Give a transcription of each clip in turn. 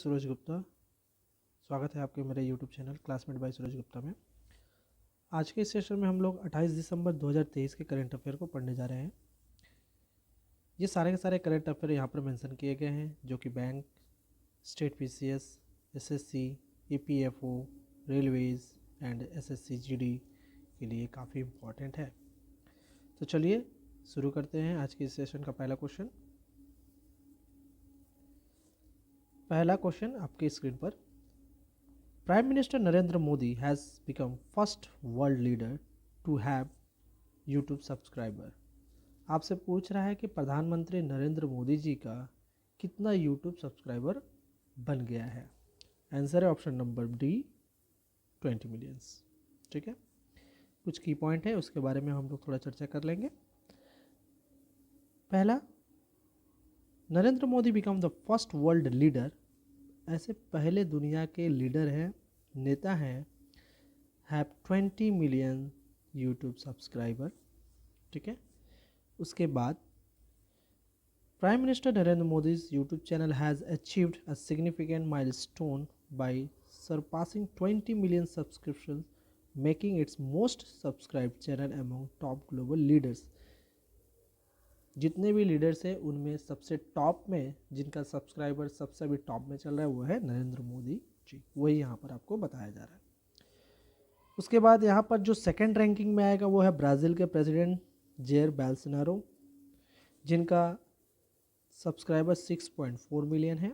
सूरज गुप्ता। स्वागत है आपके मेरे यूट्यूब चैनल क्लासमेट बाय सूरज गुप्ता में। आज के इस सेशन में हम लोग 28 दिसंबर 2023 के करंट अफेयर को पढ़ने जा रहे हैं। ये सारे के सारे करंट अफेयर यहाँ पर मेंशन किए गए हैं, जो कि bank, state PCS, SSC, EPFO, railways and SSC GD के लिए काफ़ी इम्पोर्टेंट है। तो चलिए शुरू करते हैं आज के इस सेशन का पहला क्वेश्चन। पहला क्वेश्चन आपके स्क्रीन पर। Prime minister Narendra Modi has become first world leader to have YouTube subscriber. आपसे पूछ रहा है कि प्रधानमंत्री नरेंद्र मोदी जी का कितना यूट्यूब सब्सक्राइबर बन गया है। आंसर है ऑप्शन नंबर डी, 20 मिलियंस। ठीक है, कुछ की पॉइंट है उसके बारे में हम लोग थोड़ा चर्चा कर लेंगे। पहला, Narendra Modi become the first world leader, ऐसे पहले दुनिया के लीडर हैं, नेता हैं, हैव 20 मिलियन यूट्यूब सब्सक्राइबर। ठीक है, उसके बाद prime minister Narendra Modi's YouTube channel has achieved a significant milestone by surpassing 20 million subscription, making its most subscribed channel among top global leaders. जितने भी लीडर्स हैं उनमें सबसे टॉप में, जिनका सब्सक्राइबर सबसे अभी टॉप में चल रहा है, वो है नरेंद्र मोदी जी। वही यहाँ पर आपको बताया जा रहा है। उसके बाद यहाँ पर जो सेकंड रैंकिंग में आएगा वो है ब्राज़ील के प्रेसिडेंट जेयर बोल्सोनारो, जिनका सब्सक्राइबर 6.4 मिलियन है।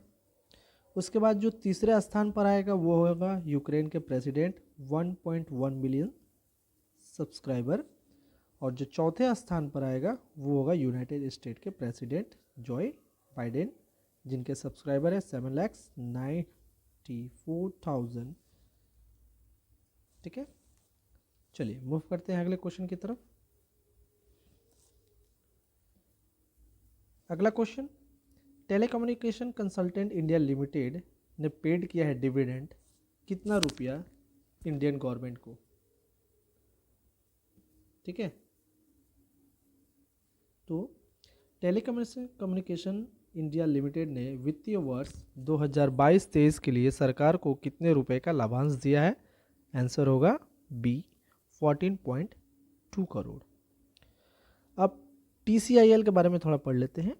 उसके बाद जो तीसरे स्थान पर आएगा वो होगा यूक्रेन के प्रेसिडेंट, 1.1 मिलियन सब्सक्राइबर। और जो चौथे स्थान पर आएगा वो होगा यूनाइटेड स्टेट के प्रेसिडेंट जो बाइडेन, जिनके सब्सक्राइबर है 7,94,000। ठीक है, चलिए मूव करते हैं अगले क्वेश्चन की तरफ। अगला question, telecommunication consultant India limited ने पेड किया है डिविडेंड कितना रुपया इंडियन गवर्नमेंट को। ठीक है, तो टेलीकम्युनिकेशन इंडिया लिमिटेड ने वित्तीय वर्ष 2022-23 के लिए सरकार को कितने रुपए का लाभांश दिया है। आंसर होगा बी, 14.2 करोड़। अब TCIL के बारे में थोड़ा पढ़ लेते हैं।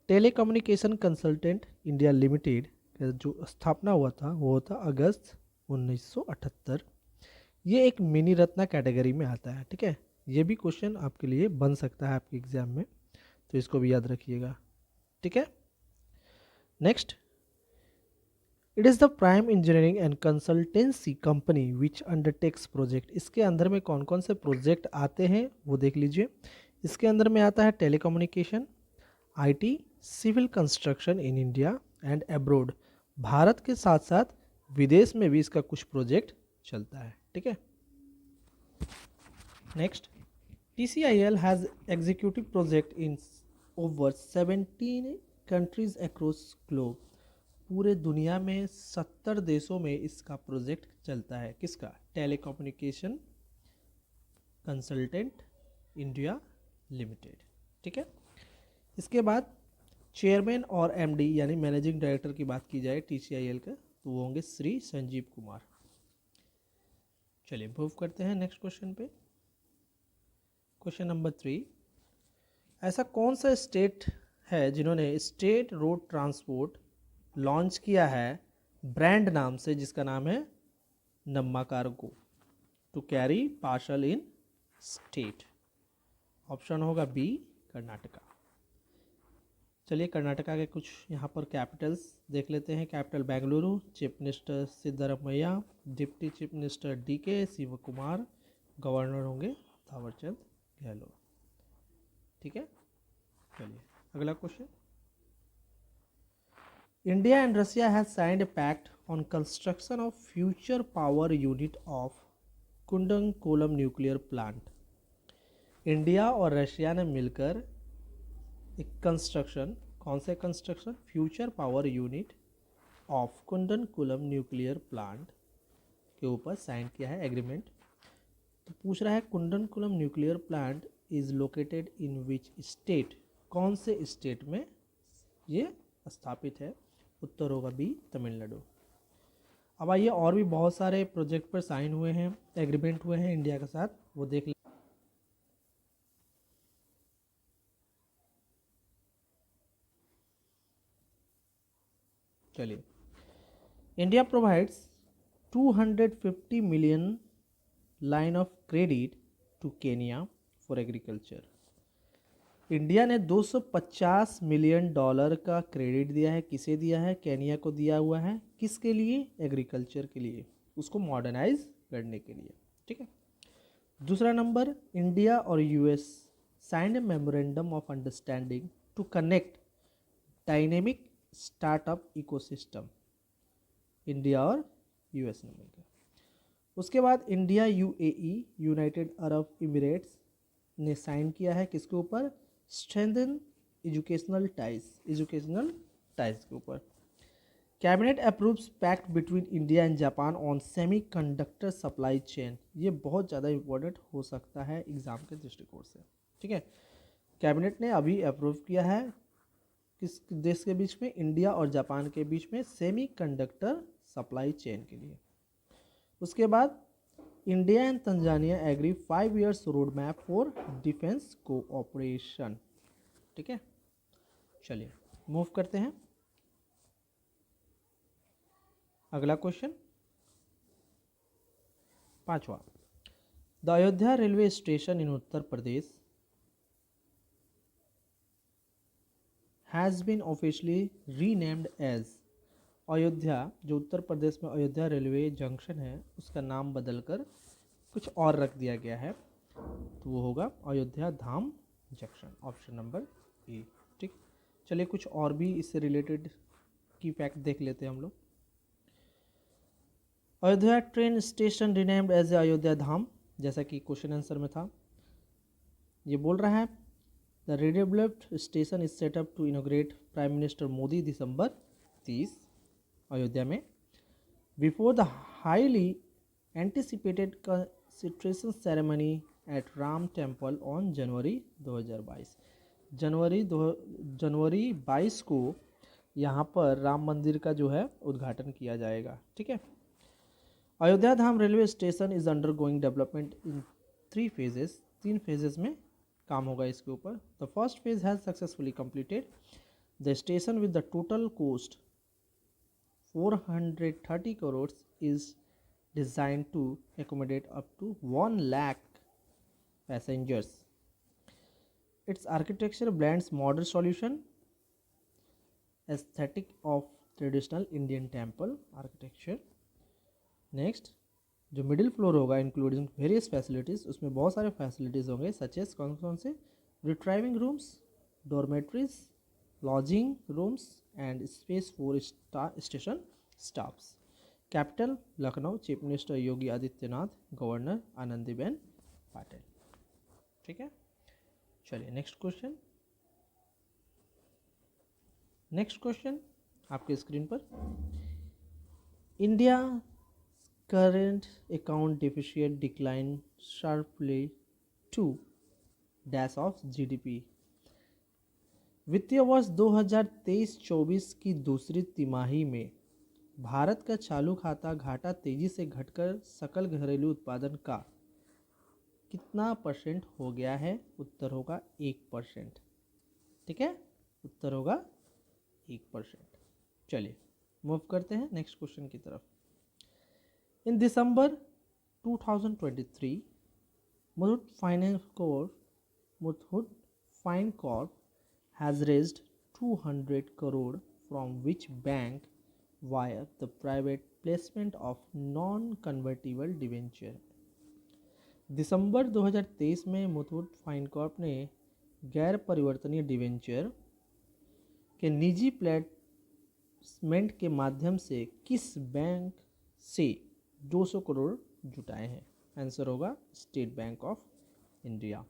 टेलीकम्युनिकेशन कंसल्टेंट इंडिया लिमिटेड का जो स्थापना हुआ था वो था अगस्त 1978। ये एक मिनी रत्ना कैटेगरी में आता है। ठीक है, ये भी क्वेश्चन आपके लिए बन सकता है आपके एग्जाम में, तो इसको भी याद रखिएगा। ठीक है, next, it is the prime engineering and consultancy company which undertakes project. इसके अंदर में कौन कौन से प्रोजेक्ट आते हैं वो देख लीजिए। इसके अंदर में आता है telecommunication, IT, civil construction in India and abroad. Bharat के साथ साथ विदेश में भी इसका कुछ प्रोजेक्ट चलता है। ठीक है, next, TCIL has executive project in over 17 countries across globe। पूरे दुनिया में 70 देशों में इसका प्रोजेक्ट चलता है। किसका? Telecommunication consultant India limited. ठीक है, इसके बाद चेयरमैन और MD यानी मैनेजिंग डायरेक्टर की बात की जाए TCIL का, तो वो होंगे श्री संजीव कुमार। चलिए मूव करते हैं नेक्स्ट क्वेश्चन पे। क्वेश्चन नंबर 3, ऐसा कौन सा स्टेट है जिन्होंने स्टेट रोड ट्रांसपोर्ट लॉन्च किया है ब्रांड नाम से, जिसका नाम है Namma cargo to carry parcel in state. Option होगा बी, कर्नाटका। चलिए कर्नाटका के कुछ यहाँ पर कैपिटल्स देख लेते हैं। Capital Bengaluru, chief minister Siddaramaiah, deputy chief minister DK Shiva Kumar, governor होंगे थावरचंद गहलोत। ठीक है, चलिए अगला question, India and Russia has signed a pact on construction of future power unit of Kudankulam nuclear plant. India और रशिया ने मिलकर एक कंस्ट्रक्शन, कौन से construction, future power unit of Kudankulam nuclear plant के ऊपर साइन किया है एग्रीमेंट। तो पूछ रहा है Kudankulam nuclear plant is located in which state, कौन से स्टेट में ये स्थापित है उत्तर होगा बी तमिलनाडु। अब आइए और भी बहुत सारे प्रोजेक्ट पर साइन हुए हैं, एग्रीमेंट हुए हैं इंडिया के साथ, वो देख लें। चलिए, India provides 250 million line of credit to Kenya for agriculture. India ने 250 मिलियन डॉलर का क्रेडिट दिया है, किसे दिया है? केनिया को दिया हुआ है। किसके लिए? एग्रीकल्चर के लिए, उसको मॉडर्नाइज करने के लिए। ठीक है। दूसरा नंबर, इंडिया और US signed a memorandum of understanding to connect dynamic startup ecosystem. India और यूएस ने मिलकर। उसके बाद India UAE United Arab Emirates ने साइन किया है किसके ऊपर? स्ट्रेंथन एजुकेशनल टाइज के ऊपर। Cabinet approves pact between India and Japan on semiconductor supply chain. ये बहुत ज़्यादा इंपॉर्टेंट हो सकता है एग्जाम के दृष्टिकोण से। ठीक है, कैबिनेट ने अभी अप्रूव किया है किस देश के बीच में? इंडिया और जापान के बीच में सेमीकंडक्टर सप्लाई चेन के लिए। उसके बाद India and Tanzania agree 5 years road map for defence cooperation. ठीक है, चलिए मूव करते हैं। अगला क्वेश्चन, पांचवा, the Ayodhya railway station in Uttar Pradesh has been officially renamed as. Ayodhya, जो उत्तर प्रदेश में अयोध्या रेलवे जंक्शन है, उसका नाम बदलकर कुछ और रख दिया गया है, तो वो होगा अयोध्या धाम जंक्शन, ऑप्शन नंबर ए। ठीक, चलिए कुछ और भी इससे रिलेटेड की फैक्ट देख लेते हैं हम लोग। Ayodhya train station renamed as a Ayodhya Dham, जैसा कि क्वेश्चन आंसर में था। ये बोल रहा है the redeveloped station is set up to inaugurate prime minister Modi December 30 Ayodhya में, before the highly anticipated consecration ceremony at Ram temple on January 2022। जनवरी 22 को यहाँ पर राम मंदिर का जो है उद्घाटन किया जाएगा। ठीक है। Ayodhya Dham railway station is under development in 3 phases। 3 phases में काम होगा इसके ऊपर। The first phase has successfully completed the station with the total cost 430 crores is designed to accommodate up to 1 lakh passengers. Its architecture blends modern solution aesthetic of traditional Indian temple architecture. Next, जो middle floor होगा including various facilities, उसमें बहुत सारे facilities होंगे such as कौन कौन से? Retrieving rooms, dormitories, lodging rooms and space for station staffs. Capital Lucknow, chief minister Yogi Adityanath, governor Anandiben Patel. ठीक है, चलिए नेक्स्ट क्वेश्चन। नेक्स्ट क्वेश्चन आपके स्क्रीन पर, India current account deficit decline sharply to dash of GDP। वित्तीय वर्ष 2023-24 की दूसरी तिमाही में भारत का चालू खाता घाटा तेजी से घटकर सकल घरेलू उत्पादन का कितना % हो गया है? उत्तर होगा 1%। ठीक है, उत्तर होगा 1%। चलिए मूव करते हैं नेक्स्ट क्वेश्चन की तरफ। In December 2023, Muthoot Fincorp has raised 200 crore from which bank via the private placement of non-convertible debenture। दिसंबर 2023 में मुथूट फाइनकॉर्प ने गैर परिवर्तनीय डिवेंचर के निजी प्लेसमेंट के माध्यम से किस बैंक से 200 करोड़ जुटाए हैं? आंसर होगा स्टेट बैंक ऑफ इंडिया।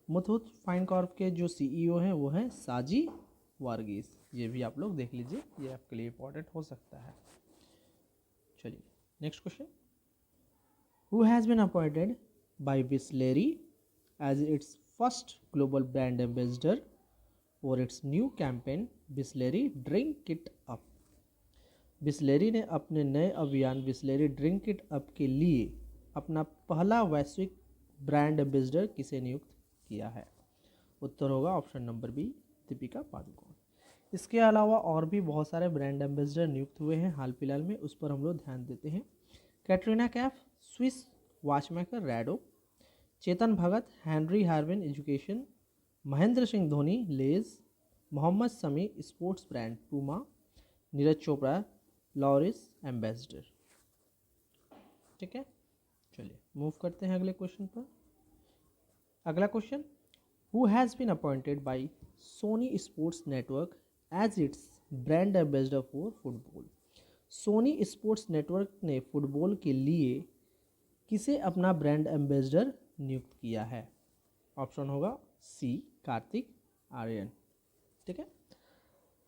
मुथूट फाइनकॉर्प के जो सीईओ हैं वो हैं साजी वारगीस। ये भी आप लोग देख लीजिए, ये आपके लिए इंपॉर्टेंट हो सकता है। चलिए next question, who has been appointed by Bisleri as its first global brand ambassador for its new campaign Bisleri drink it up. Bisleri ने अपने नए अभियान बिसलेरी ड्रिंक इट अप के लिए अपना पहला वैश्विक ब्रांड एम्बेसडर किसे नियुक्त किया है? उत्तर होगा option number B, Deepika Padukone. इसके अलावा और भी बहुत सारे ब्रांड एम्बेसडर नियुक्त हुए हैं हाल फिलहाल में, उस पर हम लोग ध्यान देते हैं। Katrina Kaif Swiss watchmaker Rado, Chetan Bhagat Henry Harvin education, Mahendra Singh Dhoni Lay's, Mohammed Shami sports brand Puma, Neeraj Chopra Laureus ambassador. ठीक है, चलिए मूव करते हैं अगले क्वेश्चन पर। अगला question, who has been appointed by Sony sports network as its brand ambassador for football? Sony sports network ने football के लिए किसे अपना ब्रांड एम्बेसडर नियुक्त किया है? ऑप्शन होगा सी, कार्तिक आर्यन। ठीक है,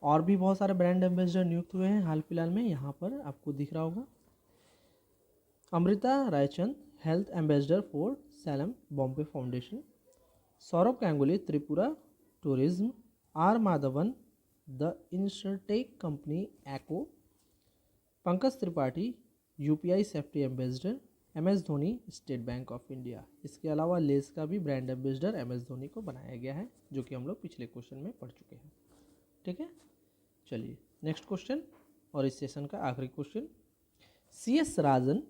और भी बहुत सारे ब्रांड एम्बेसडर नियुक्त हुए हैं हाल फिलहाल में, यहाँ पर आपको दिख रहा होगा। Amrita Raichand health ambassador for Salaam Bombay foundation, Saurabh Ganguly Tripura tourism, R Madhavan the insurtech company Acko, Pankaj Tripathi UPI safety ambassador, MS Dhoni State bank of India. इसके अलावा लेस का भी ब्रांड एम्बेसडर एमएस धोनी को बनाया गया है, जो कि हम लोग पिछले क्वेश्चन में पढ़ चुके हैं। ठीक है, चलिए नेक्स्ट क्वेश्चन और इस सेशन का आखिरी question. C S Rajan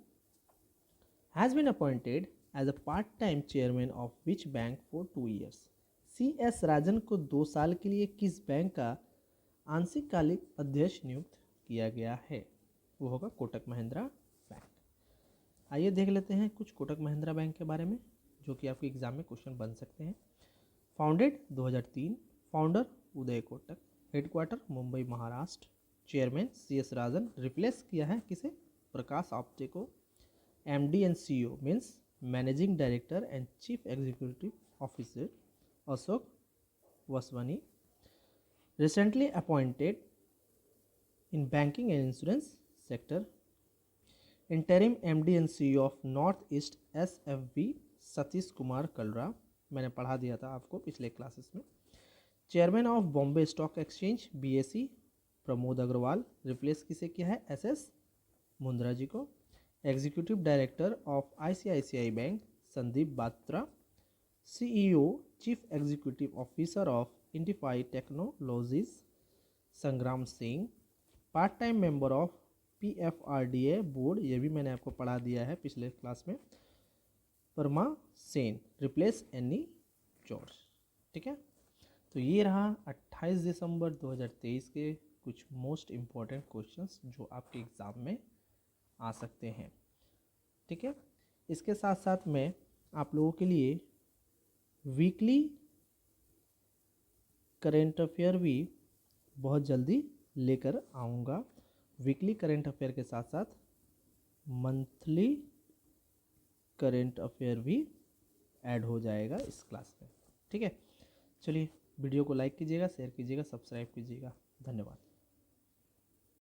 has been appointed as a part time chairman of which bank for 2 years? C S Rajan को 2 साल के लिए किस बैंक का आंशिक कालिक अध्यक्ष नियुक्त किया गया है? वो होगा कोटक महिंद्रा बैंक। आइए देख लेते हैं कुछ कोटक महिंद्रा बैंक के बारे में, जो कि आपके एग्जाम में क्वेश्चन बन सकते हैं। Founded 2003, founder Uday Kotak, headquarter Mumbai Maharashtra, chairman C S Rajan, replace किया है किसे? प्रकाश आप्टे को। MD and CEO means managing director and chief executive officer Ashok Vaswani. Recently appointed in banking and insurance sector, interim MD and CEO of North East SFB Satish Kumar Kalra, मैंने पढ़ा दिया था आपको पिछले क्लासेस में। Chairman of Bombay stock exchange BSE Pramod Agarwal, replace किसे किया है? एसएस मुंद्रा जी को। Executive director of ICICI bank Sandeep Batra, CEO chief executive officer of Indifi technologies Sangram Singh, part time member of PFRDA board, ये भी मैंने आपको पढ़ा दिया है पिछले क्लास में, परमा सेन, रिप्लेस एनी जॉर्ज। ठीक है, तो ये रहा 28 दिसंबर 2023 के कुछ मोस्ट इम्पॉर्टेंट क्वेश्चंस जो आपके एग्ज़ाम में आ सकते हैं। ठीक है, इसके साथ साथ मैं आप लोगों के लिए वीकली करेंट अफेयर भी बहुत जल्दी लेकर आऊँगा। वीकली करेंट अफेयर के साथ साथ मंथली करेंट अफेयर भी ऐड हो जाएगा इस क्लास में। ठीक है, चलिए वीडियो को लाइक कीजिएगा, शेयर कीजिएगा, सब्सक्राइब कीजिएगा। धन्यवाद।